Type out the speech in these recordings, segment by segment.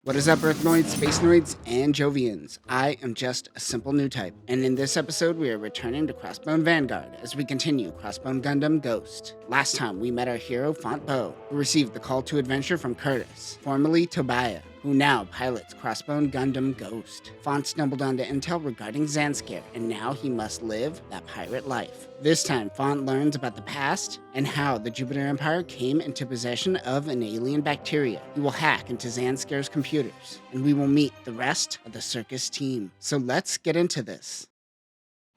What is up, Earthnoids, Spacenoids, and Jovians? I am just a simple new type, and in this episode we are returning to Crossbone Vanguard as we continue Crossbone Gundam Ghost. Last time we met our hero Font Bo, who received the call to adventure from Curtis, formerly Tobiah, who now pilots Crossbone Gundam Ghost. Font stumbled onto intel regarding Zanskare, and now he must live that pirate life. This time, Font learns about the past and how the Jupiter Empire came into possession of an alien bacteria. He will hack into Zanskare's computers, and we will meet the rest of the Circus team. So let's get into this.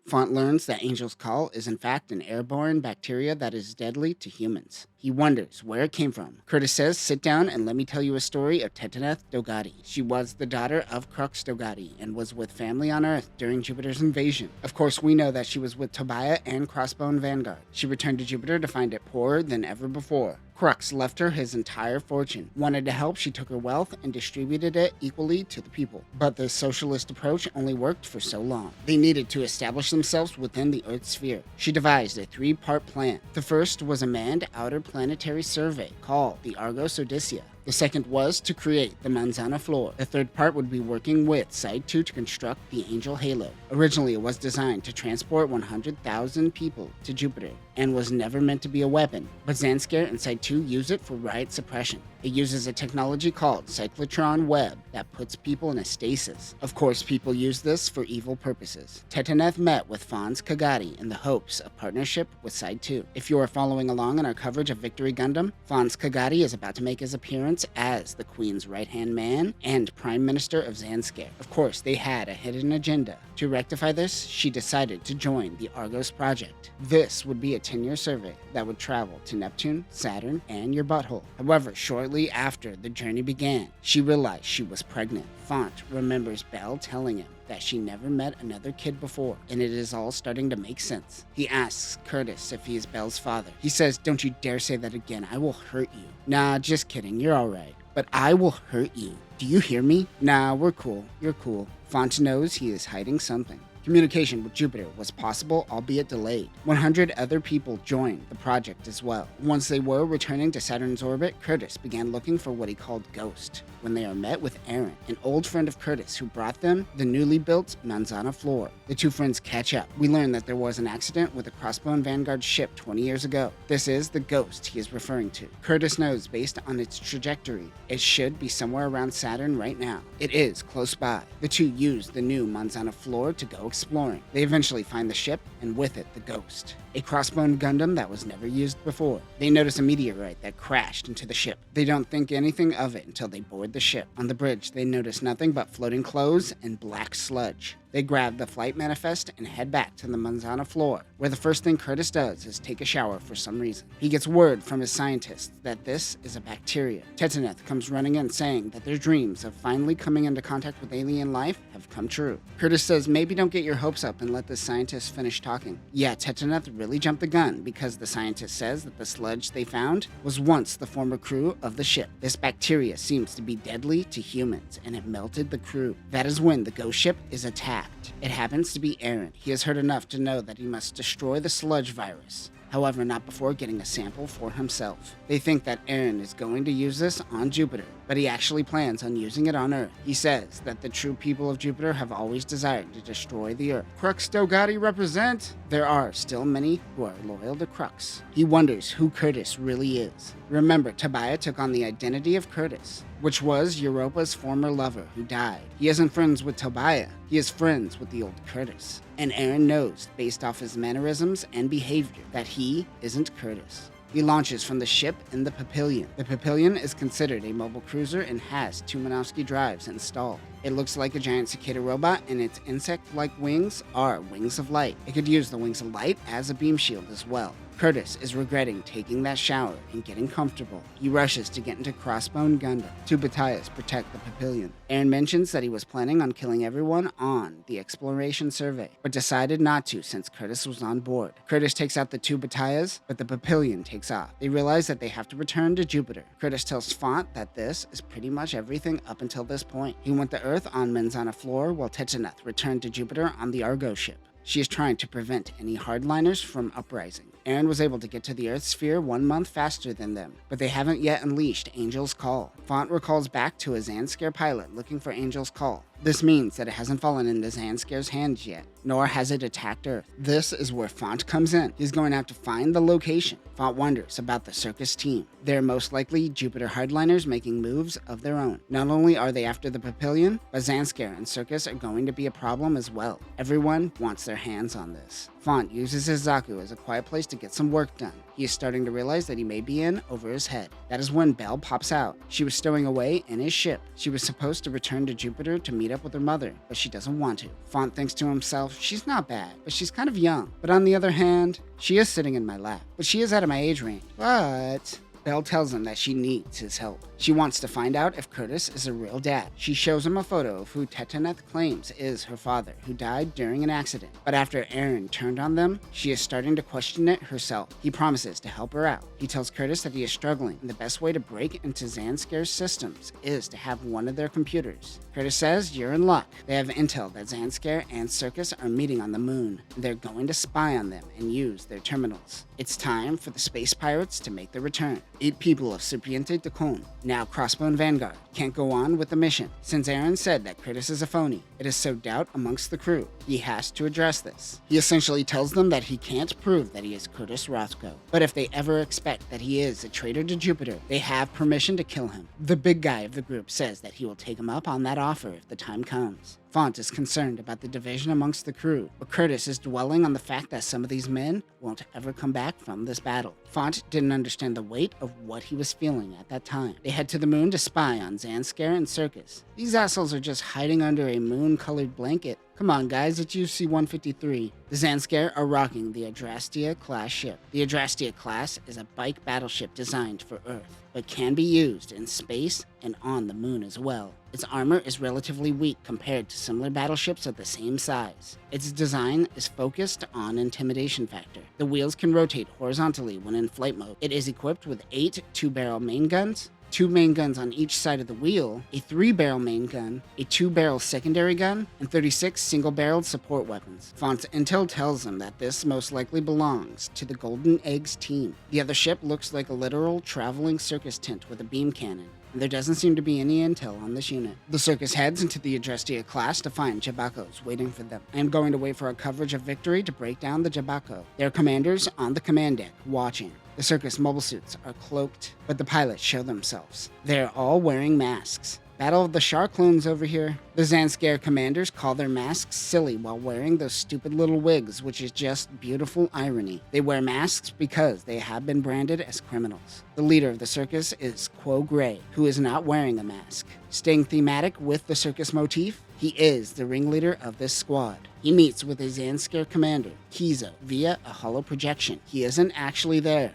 Font learns that Angel's Call is in fact an airborne bacteria that is deadly to humans. He wonders where it came from. Curtis says, "Sit down and let me tell you a story of Tetaneth Dogati. She was the daughter of Crux Dogati and was with family on Earth during Jupiter's invasion. Of course, we know that she was with Tobiah and Crossbone Vanguard. She returned to Jupiter to find it poorer than ever before. Crux left her his entire fortune. Wanted to help, she took her wealth and distributed it equally to the people. But the socialist approach only worked for so long. They needed to establish themselves within the Earth sphere. She devised a three-part plan. The first was a manned outer planetary survey called the Argos Odyssea. The second was to create the Manzana Floor. The third part would be working with Side 2 to construct the Angel Halo. Originally, it was designed to transport 100,000 people to Jupiter and was never meant to be a weapon, but Zanskare and Side 2 use it for riot suppression. It uses a technology called cyclotron web that puts people in a stasis. Of course, people use this for evil purposes. Tetaneth met with Fonz Kagati in the hopes of partnership with Side 2. If you are following along in our coverage of Victory Gundam, Fonz Kagati is about to make his appearance as the Queen's right-hand man and Prime Minister of Zanskare. Of course, they had a hidden agenda. To rectify this, she decided to join the Argos Project. This would be a 10-year survey that would travel to Neptune, Saturn, and your butthole. However, shortly after the journey began, she realized she was pregnant. Font remembers Belle telling him that she never met another kid before, and it is all starting to make sense. He asks Curtis if he is Belle's father. He says, "Don't you dare say that again, I will hurt you." "Nah, just kidding, you're alright. But I will hurt you. Do you hear me?" "Nah, we're cool, you're cool." Font knows he is hiding something. Communication with Jupiter was possible, albeit delayed. 100 other people joined the project as well. Once they were returning to Saturn's orbit, Curtis began looking for what he called Ghost, when they are met with Aaron, an old friend of Curtis who brought them the newly built Manzana Floor. The two friends catch up. We learn that there was an accident with a Crossbone Vanguard ship 20 years ago. This is the Ghost he is referring to. Curtis knows, based on its trajectory, it should be somewhere around Saturn right now. It is close by. The two use the new Manzana Floor to go exploring. They eventually find the ship, and with it, the Ghost, a Crossbone Gundam that was never used before. They notice a meteorite that crashed into the ship. They don't think anything of it until they board the ship. On the bridge, they notice nothing but floating clothes and black sludge. They grab the flight manifest and head back to the Manzana Floor, where the first thing Curtis does is take a shower for some reason. He gets word from his scientists that this is a bacteria. Tetaneth comes running in saying that their dreams of finally coming into contact with alien life have come true. Curtis says maybe don't get your hopes up and let the scientist finish talking. Yeah, Tetaneth really jumped the gun because the scientist says that the sludge they found was once the former crew of the ship. This bacteria seems to be deadly to humans and it melted the crew. That is when the ghost ship is attacked. It happens to be Aaron. He has heard enough to know that he must destroy the sludge virus. However, not before getting a sample for himself. They think that Aaron is going to use this on Jupiter, but he actually plans on using it on Earth. He says that the true people of Jupiter have always desired to destroy the Earth. Crux Dogati represent! There are still many who are loyal to Crux. He wonders who Curtis really is. Remember, Tobiah took on the identity of Curtis, which was Europa's former lover who died. He isn't friends with Tobiah, he is friends with the old Curtis. And Aaron knows, based off his mannerisms and behavior, that he isn't Curtis. He launches from the ship in the Papillion. The Papillion is considered a mobile cruiser and has two Minovsky drives installed. It looks like a giant cicada robot, and its insect-like wings are wings of light. It could use the wings of light as a beam shield as well. Curtis is regretting taking that shower and getting comfortable. He rushes to get into Crossbone Gundam. Two battalions protect the Papillion. Aaron mentions that he was planning on killing everyone on the exploration survey, but decided not to since Curtis was on board. Curtis takes out the two battalions, but the Papillion takes off. They realize that they have to return to Jupiter. Curtis tells Font that this is pretty much everything up until this point. He went to Earth on Manzana Floor, while Tetaneth returned to Jupiter on the Argo ship. She is trying to prevent any hardliners from uprising. Eren was able to get to the Earth sphere 1 month faster than them, but they haven't yet unleashed Angel's Call. Font recalls back to a Zanscare pilot looking for Angel's Call. This means that it hasn't fallen into Zanscare's hands yet, nor has it attacked Earth. This is where Font comes in. He's going to have to find the location. Font wonders about the Circus team. They're most likely Jupiter hardliners making moves of their own. Not only are they after the Papillion, but Zanscare and Circus are going to be a problem as well. Everyone wants their hands on this. Font uses his Zaku as a quiet place to get some work done. He is starting to realize that he may be in over his head. That is when Belle pops out. She was stowing away in his ship. She was supposed to return to Jupiter to meet up with her mother, but she doesn't want to. Font thinks to himself, she's not bad, but she's kind of young. But on the other hand, she is sitting in my lap, but she is out of my age range. But Belle tells him that she needs his help. She wants to find out if Curtis is a real dad. She shows him a photo of who Tetaneth claims is her father, who died during an accident. But after Eren turned on them, she is starting to question it herself. He promises to help her out. He tells Curtis that he is struggling, and the best way to break into Zanscare's systems is to have one of their computers. Curtis says, you're in luck. They have intel that Zanscare and Circus are meeting on the moon. They're going to spy on them and use their terminals. It's time for the space pirates to make their return. 8 people of Serpiente de Con, now Crossbone Vanguard, can't go on with the mission. Since Eren said that Curtis is a phony, it has sowed doubt amongst the crew. He has to address this. He essentially tells them that he can't prove that he is Curtis Rothko, but if they ever expect that he is a traitor to Jupiter, they have permission to kill him. The big guy of the group says that he will take him up on that offer if the time comes. Font is concerned about the division amongst the crew, but Curtis is dwelling on the fact that some of these men won't ever come back from this battle. Font didn't understand the weight of what he was feeling at that time. They head to the moon to spy on Zanscare and Circus. These assholes are just hiding under a moon-colored blanket. Come on guys, it's UC-153. The Zanscare are rocking the Adrastea-class ship. The Adrastea-class is a bike battleship designed for Earth, but can be used in space and on the moon as well. Its armor is relatively weak compared to similar battleships of the same size. Its design is focused on intimidation factor. The wheels can rotate horizontally when in flight mode. It is equipped with 8 2-barrel main guns, 2 main guns on each side of the wheel, a 3-barrel main gun, a 2-barrel secondary gun, and 36 single-barreled support weapons. Font's intel tells him that this most likely belongs to the Golden Eggs team. The other ship looks like a literal traveling circus tent with a beam cannon, and there doesn't seem to be any intel on this unit. The Circus heads into the Adrastea class to find Jabacos waiting for them. I am going to wait for a coverage of victory to break down the Jabaco. Their commanders on the command deck, watching. The Circus mobile suits are cloaked, but the pilots show themselves. They're all wearing masks. Battle of the Shark clones over here. The Zanscare commanders call their masks silly while wearing those stupid little wigs, which is just beautiful irony. They wear masks because they have been branded as criminals. The leader of the Circus is Quo Gray, who is not wearing a mask. Staying thematic with the Circus motif, he is the ringleader of this squad. He meets with a Zanscare commander, Kizo, via a hollow projection. He isn't actually there.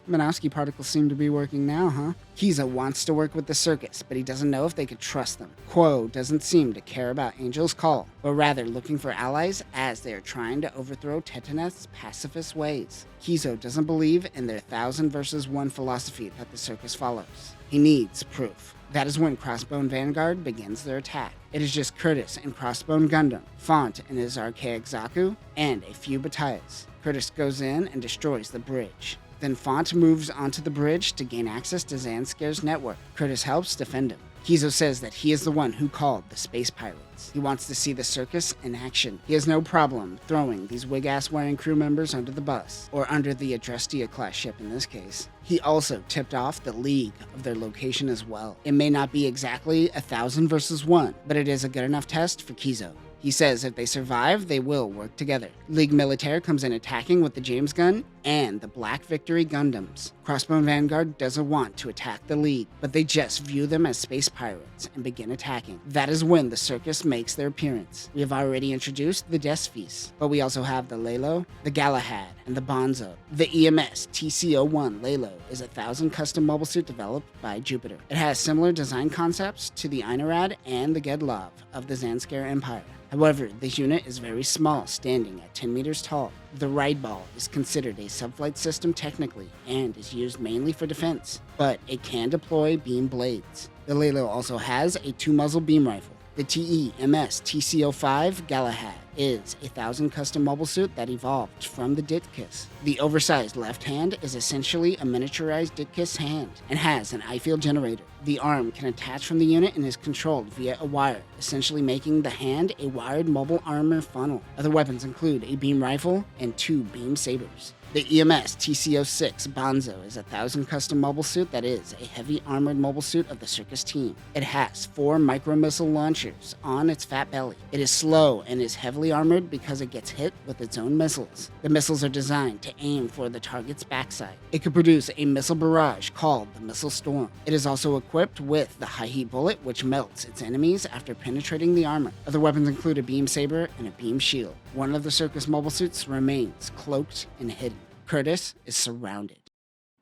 Minovsky particles seem to be working now, huh? Kizo wants to work with the Circus, but he doesn't know if they could trust them. Quo doesn't seem to care about Angel's Call, but rather looking for allies as they are trying to overthrow Tetaneth's pacifist ways. Kizo doesn't believe in their 1,000 versus 1 philosophy that the Circus follows. He needs proof. That is when Crossbone Vanguard begins their attack. It is just Curtis and Crossbone Gundam, Font and his archaic Zaku, and a few battalions. Curtis goes in and destroys the bridge. Then Font moves onto the bridge to gain access to Zanscare's network. Curtis helps defend him. Kizo says that he is the one who called the space pirates. He wants to see the Circus in action. He has no problem throwing these wig-ass wearing crew members under the bus, or under the Adrastea-class ship in this case. He also tipped off the League of their location as well. It may not be exactly 1,000 versus 1, but it is a good enough test for Kizo. He says if they survive, they will work together. League Militaire comes in attacking with the James Gun and the Black Victory Gundams. Crossbone Vanguard doesn't want to attack the League, but they just view them as space pirates and begin attacking. That is when the Circus makes their appearance. We have already introduced the Desfis, but we also have the Lalo, the Galahad, and the Bonzo. The EMS TC-01 Lalo is a 1,000 custom mobile suit developed by Jupiter. It has similar design concepts to the Einarad and the Gedlov of the Zanscare Empire. However, this unit is very small, standing at 10 meters tall. The ride ball is considered a subflight system technically, and is used mainly for defense, but it can deploy beam blades. The Lalo also has a 2-muzzle beam rifle. The TE-MS TC-05 Galahad is a 1,000 custom mobile suit that evolved from the Ditkiss. The oversized left hand is essentially a miniaturized Ditkiss hand and has an eye-field generator. The arm can attach from the unit and is controlled via a wire, essentially making the hand a wired mobile armor funnel. Other weapons include a beam rifle and 2 beam sabers. The EMS TC-06 Bonzo is a 1,000 custom mobile suit that is a heavy armored mobile suit of the Circus team. It has 4 micro-missile launchers on its fat belly. It is slow and is heavily armored because it gets hit with its own missiles. The missiles are designed to aim for the target's backside. It can produce a missile barrage called the Missile Storm. It is also equipped with the high heat bullet, which melts its enemies after penetrating the armor. Other weapons include a beam saber and a beam shield. One of the Circus mobile suits remains cloaked and hidden. Curtis is surrounded.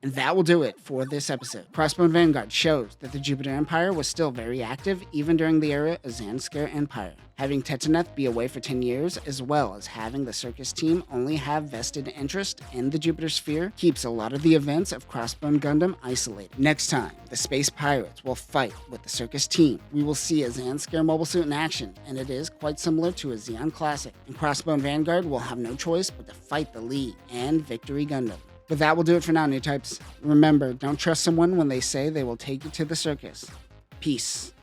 And that will do it for this episode. Crossbone Vanguard shows that the Jupiter Empire was still very active even during the era of Zanskar Empire. Having Tetaneth be away for 10 years, as well as having the Circus team only have vested interest in the Jupiter Sphere, keeps a lot of the events of Crossbone Gundam isolated. Next time, the Space Pirates will fight with the Circus team. We will see a Zanskar mobile suit in action, and it is quite similar to a Xeon Classic. And Crossbone Vanguard will have no choice but to fight the lead and Victory Gundam. But that will do it for now, new types. Remember, don't trust someone when they say they will take you to the circus. Peace.